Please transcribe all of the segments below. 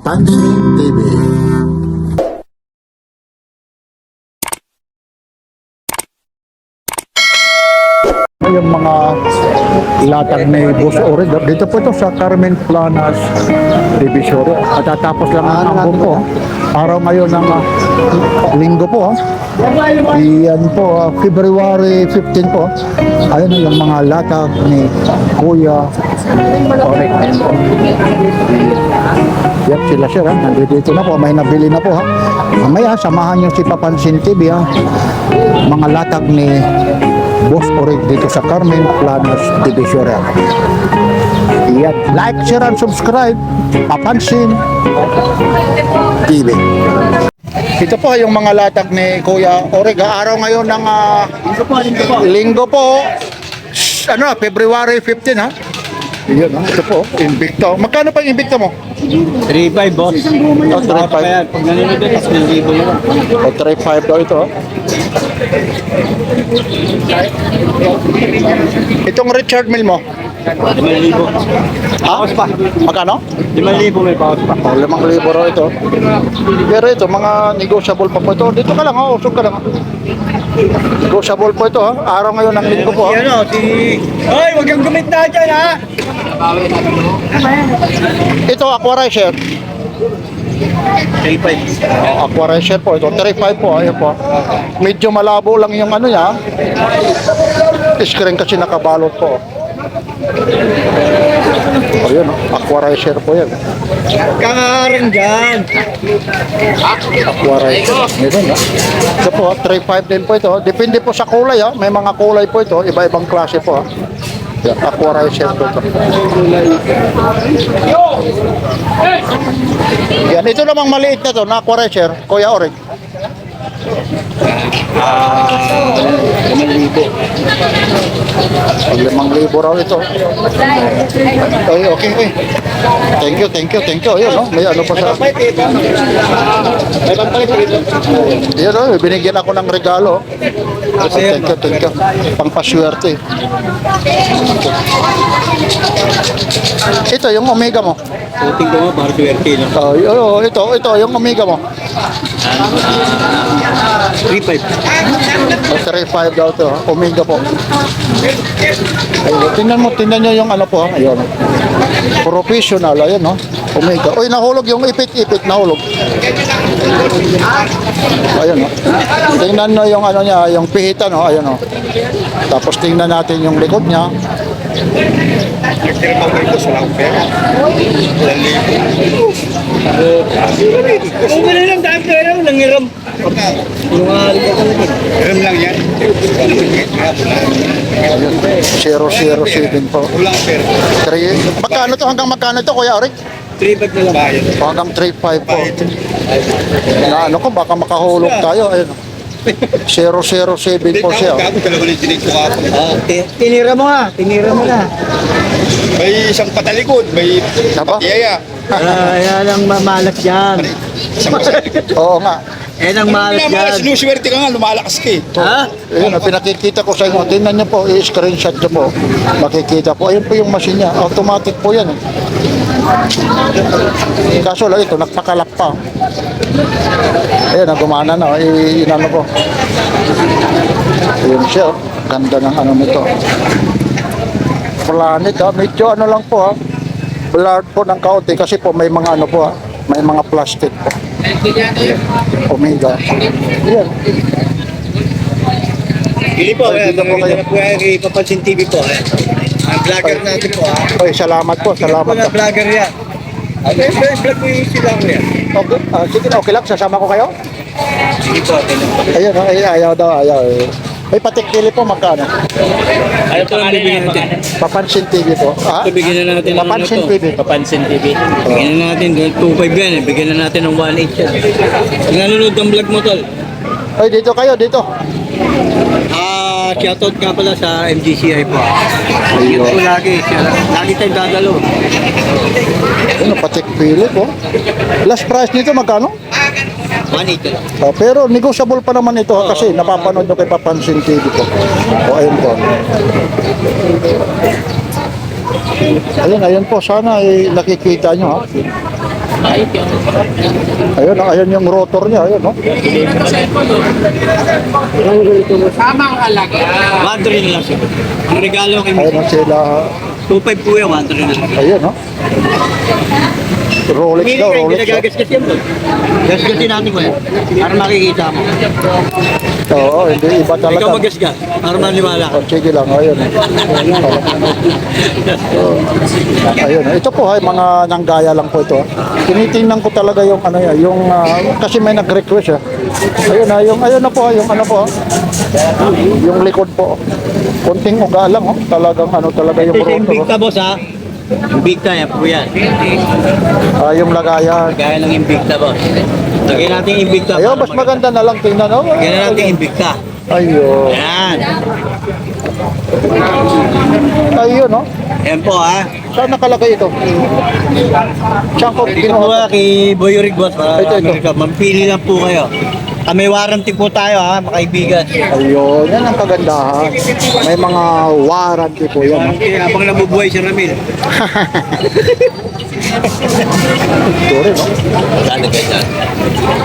Papansin TV. Yung mga latag ni Boss Orig. Dito po ito sa Carmen Planas Divisoria. At tatapos lang ang ambon po. Araw ngayon ng linggo po. Iyan po, February 15 po. Ayun yung mga latag ni Kuya Orig. Ayun po. Yan sila sir. Nandito na po. May nabili na po ha. Mamaya samahan nyo si Papansin TV ha. Mga latag ni Boss Orig dito sa Carmen Planas Divisoria. Yan. Like, share, and subscribe. Papansin TV. Ito po yung mga latag ni Kuya Orig. Araw ngayon ng linggo po. Ano, February 15 ha. Yan, ito po, Invicto. Magkano pa yung Invicto mo? 3.5 boss. Oh, 3.5. Pag nanonood ka, 1,000 lang. O, 3.5 daw ito. Itong Richard Mill mo? 5,000. Ha? Pa? Magkano? 5,000 may bawas pa. O, 5,000 raw ito. Pero ito, mga negotiable pa po ito. Dito ka lang, usog ka lang. Negotiable po ito, araw ngayon ng linggo po. Hoy, wag kang gumit na dyan, ha? Ito, Aquarizer. 3.5. Aquarizer po ito, 3.5 po, ayun po. Medyo malabo lang yung ano niya. Screen kasi nakabalot po. Ayun, Aquarizer po yan. Kakaharang dyan. Aquarizer. Ito na. Ito po, 3.5 din po ito. Depende po sa kulay ha. May mga kulay po ito, iba-ibang klase po ha. Yan, Aquarizer po ito. Yan, ito namang maliit na to, na Aquarizer, Kuya Orig. 5,000 raw ito. Ay, okay. Thank you. Ayun, no? May ano pa sa... Ayun, no? Binigyan ako ng regalo. Thank you. Pangpaswerte. Ito, yung Omega mo. Puting ko mo, para swerte lang. Ito, yung Omega mo. 3.5. 3.5 daw ito, Omega po. Ayun, tingnan nyo yung ano po, ayun. Professional, ayun, no? Omega. Uy, nahulog yung ipit, nahulog. Ayun, no? Tingnan nyo yung ano niya, yung pihitan, no? Ayun, no? Tapos tingnan natin yung likod niya. Kung gano'n lang, dahil ka lang, nangiram. Hiram lang yan. 007 po. Magkano to? Hanggang magkano to, Kuya Orig? 3.5 na lang. Hanggang 3.5 po. Na ano ko, baka makahulog tayo. Ayun. 007 po siya. Tinira mo na. May isang patalikod, may Saba? patiyaya. Yan ang malas yan. Oo nga. Yan ang malas Pinamalas, yan. sinuswerte ka nga, lumalakas ka eh. Ha? Ayun, pinakikita ko sa inyo. Tingnan niyo po, i-screenshot niyo po. Makikita po. Ayun po yung machine niya. Automatic po yan. Kaso lang ito, nagpakalak pa. Ayun, gumana na. Inano ko. Ayun siya. Ganda ng ano nito. Planet ha. Medyo ano lang po ha. Blurred po ng kaunti kasi po may mga ano po ha. May mga plastic po. Omega. Yan. Pili po, Ay, dito po kayo. po kay Papansin TV po. Ang vlogger natin po. Ay, salamat po. Salamat na po. vlogger yan. Okay, vlog po yung sila ko yan. Okay, sige na, okay lang. Sasama ko kayo. Sige po, Ayun, ayaw daw, ayaw. May patikili po, magkano? Ano po ang bibigyan natin? Papansin TV po. Ha? Ito, bigyan na natin ng Papansin ano to? TV. Papansin TV. Bigyan na natin, 2.5 yan eh. Bigyan na natin ng 1.8 yan. Kung nanonood ang vlog mo, tol. Ay, dito kayo, dito. Shoutout ka pala sa MGCI po. Yun po lagi. Lagi tayong dadalo. Ano, patikili po. Last price nito, magkano? 1.8 lang. Pero negotiable pa naman ito kasi napapanood nyo kay Papansin TV po. Ayun po. Ayun po. Sana nakikita nyo ha. Ayun, ayun yung rotor niya, ayun, no? Tamang halaga. 1-3 na lang siya. Ang regalo kay Ayun Mrs. sila, 2.5 po yan, 1-3 na lang. ayun, no? Rolex Pili daw, kayo, hindi Rolex. nagagasgas yan. Gasgasin natin ko yan. Para makikita mo. Oo, hindi iba Ikaw talaga. magasgas. Para maniwala ka. Oh, sige lang, ayun. Ayun, ito po ay mga nanggaya lang po ito. Tinitingnan ko talaga yung ano yan, yung kasi may nag-request Ayun na, yung ayun na po, yung ano po. Yung likod po. Konting uga lang, oh. Talagang ano talaga yung Ito yung rotor. Invicta, boss, ha? Invicta, yan po yan. Yung lagayan. Gaya ng Invicta, boss. Lagyan natin yung Invicta. Ayun, mas maganda na lang tingnan, oh. Lagyan na natin yung Invicta. Ayun. Yan. Ayun, oh. Yan po, ha? Saan nakalagay ito? Saan ko Ito po kinuha? kay Boy Rig, boss. Ito. Mampili lang po kayo. May warranty po tayo, ha, mga kaibigan. Ayun, yan ang kagandahan. May mga warranty po yan. Habang nabubuhay si Ramil. Ito rin, no? Lalagay na.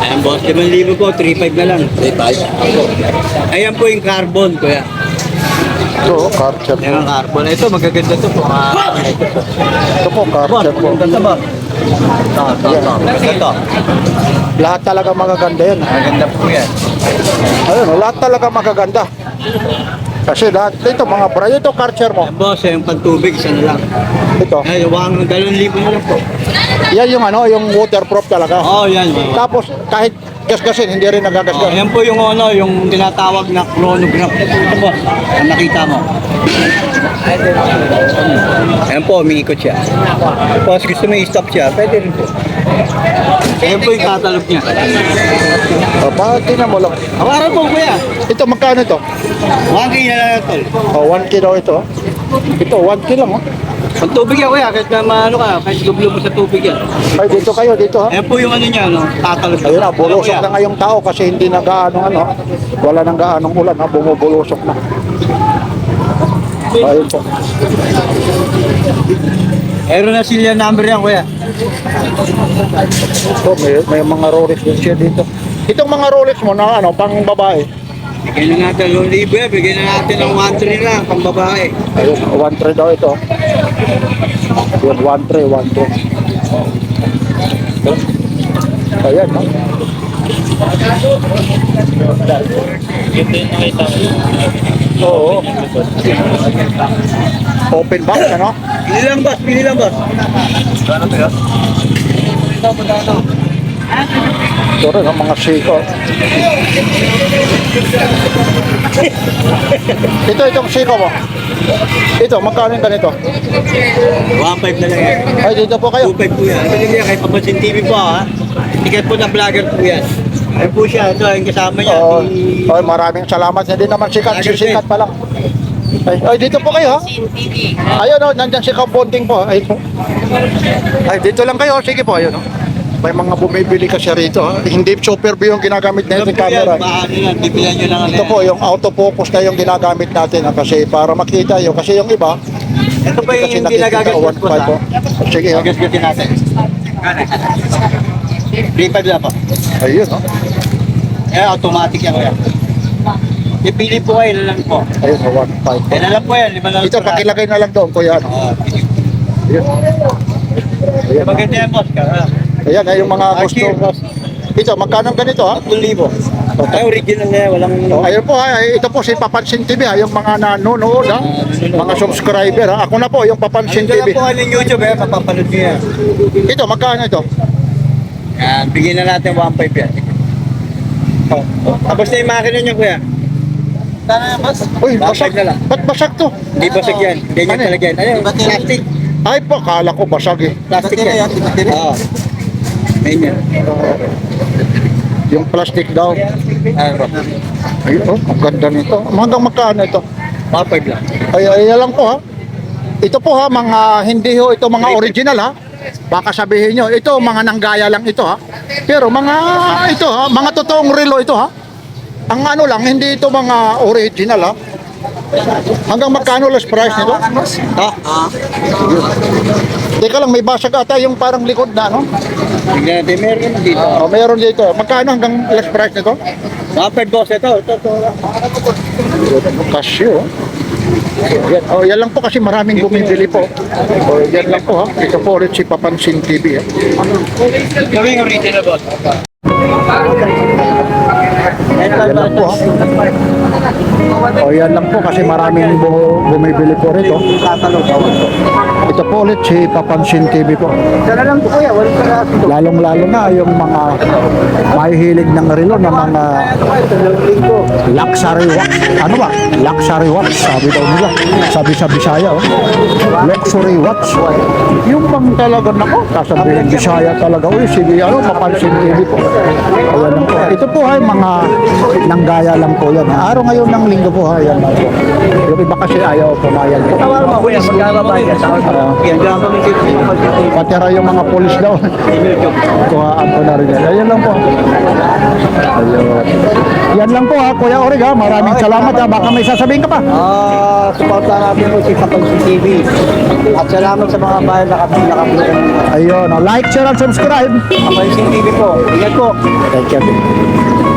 Ayan, boss. 5,000 po, 3,500 na lang. 3,500. Ayan po yung carbon, kuya. Ito, carcher Ayan po. ang carbon. Ito, magaganda to po. Ito po, Boss, carcher po. maganda ba? Ito. Lahat talaga magaganda yan. Maganda po yan. Ayun, lahat talaga magaganda. Kasi lahat, ito mga bra, ito carcher mo. Ayan, boss. Yung pantubig, isa na lang. Ito. Ay, wang 2,000 na lang po. Yan yung ano, yung waterproof talaga. Oo, yan. Tapos kahit gasgasin, hindi rin nagagasgas. Ayan po yung ano, yung tinatawag na chronograph. Ito po, ang nakita mo. Ayan po, umiikot siya. Tapos gusto mo i-stop siya, pwede rin po. Ayan po yung catalog niya. Tingnan mo lang. Awaran po kuya. Ito, magkano ito? 1K na lang tol. 1 kilo ito. Ito, 1 kilo lang. Pag tubig yan kuya, kahit na maano ka, kahit lublob mo sa tubig yan. Ay, dito kayo, dito ha. Ayan po yung ano niya, no? Catalog. Ayun na, bulusok Kuya? na ngayong tao kasi hindi na gaano ano. Wala nang gaanong ulan ha, bumubulusok na. Ayun po. Meron na sila number yan kuya. Ito, may mga Rolex din siya dito. Itong mga Rolex mo na ano, pang babae. Bigyan na natin 2,000 yan, bigyan na natin ng 1,300 lang, pang babae. Ayun, 1.3 daw ito. Yun, 1.3, 1.3. Ayan, no? Oo. Open box, ano? Pili lang boss, pili lang boss. Ito rin, ang mga siko. Itong siko mo. Ito, magkano yung ganito? 1,500 na lang yan. Ay, dito po kayo. 2,500 po yan. Ito yan, kahit Papansin TV po ha. Ticket po ng vlogger po yan. Ayun po siya, ito yung kasama niya. Oo. Ay, maraming salamat. Hindi naman sikat, sisikat pa lang. Ay, dito po kayo ha. Ayun o, nandyan si Kabonding po. Ay, dito lang kayo. Sige po, ayun o. May mga bumibili kasi rito ha. Hindi super view yung ginagamit Ito natin po yan, camera. paano yan, bibilan nyo lang. Ito po, yung autofocus na yung ginagamit natin ha, kasi para makita yun. Kasi yung iba, Ito pa yung kasi hindi nakikita nagagasgas po 1.5 po. sa. Sige ha. Gagasgasin natin. 3,500 lang po. Ayun ha. Eh, automatic yan kuya. Ipili po kayo, lang po. Ayun, 1.5 po. Yan na lang po yan, 5 na lang. Ito, pakilagay na lang doon, kuya. Ano? Ayun. Ayun. Maganda yan boss. Ayan, ay yung mga gusto. Ito, magkano ganito ha? 3,000. Ay, original na yan, walang... Oh, ayun po ha, ito po si Papansin TV ha, yung mga nanonood ha, mga subscriber ha. Ako na po, yung Papansin Ito TV. lang po ng YouTube eh, mapapanood nyo yan. Ito, magkano ito? Yan, bigyan na natin 1,500 yan. Oh. Tapos na yung makina niya kuya. Sana yan boss? Uy, basag. na lang. Ba't basag to? Hindi basag yan. Ganyan Ano? talaga yan. Ayun, plastic. Ay po, kala ko basag eh. Plastic yan. Oo. Ganyan. Yung plastic daw. Ayun po. Ayun oh, ang ganda nito. Hanggang magkano ito? 1,500 lang. Ay lang po ha. Ito po ha, mga hindi ho, ito mga original ha. Baka sabihin nyo, ito mga nanggaya lang ito ha. Pero mga ito ha, mga totoong relo ito ha. Ang ano lang, hindi ito mga original ha. Hanggang magkano last price nito? Ha? Teka lang, may basag ata yung parang likod na, no? Tignan natin, meron naman dito. Oh, meron dito. Magkano hanggang last price nito? Kapag boss, ito. Casio. Yan. Oh, yan lang po kasi maraming bumibili po. Oh, yan lang po ha. Ito po ulit si Papansin TV. Ha? Gawing original boss. Yan lang po ha. Oh, yan lang po kasi maraming bumibili po rito. Ito po ulit si Papansin TV po. Sana lang po kuya, walang sarap. Lalong-lalo na yung mga mahihilig ng relo ng mga luxury watch. Ano ba? Luxury watch. Sabi daw nila. Sabi sa Bisaya. Oh. Luxury watch. Yung bang talaga nako. Sasabihin Bisaya talaga. Uy, sige, ano, Papansin TV po. Ayan lang po. Ito po ay mga nanggaya lang po yan. Araw ngayon ng linggo po. Ayan lang po. Yung iba kasi ayaw pumayag po. Tawag mo kuya, magkakabay ka sa akin. Yan, diyan kami Pati raw yung mga polis daw. Kuhaan ko na rin yan. Ayan lang po. Ayun. Yan lang po ha, Kuya Orig ha. Maraming salamat ha. Baka may sasabihin ka pa. Supportan natin po si Papansin TV. At salamat sa mga bayan na kami. Ayun. Like, share, and subscribe. Papansin TV po. Ingat po. Thank you.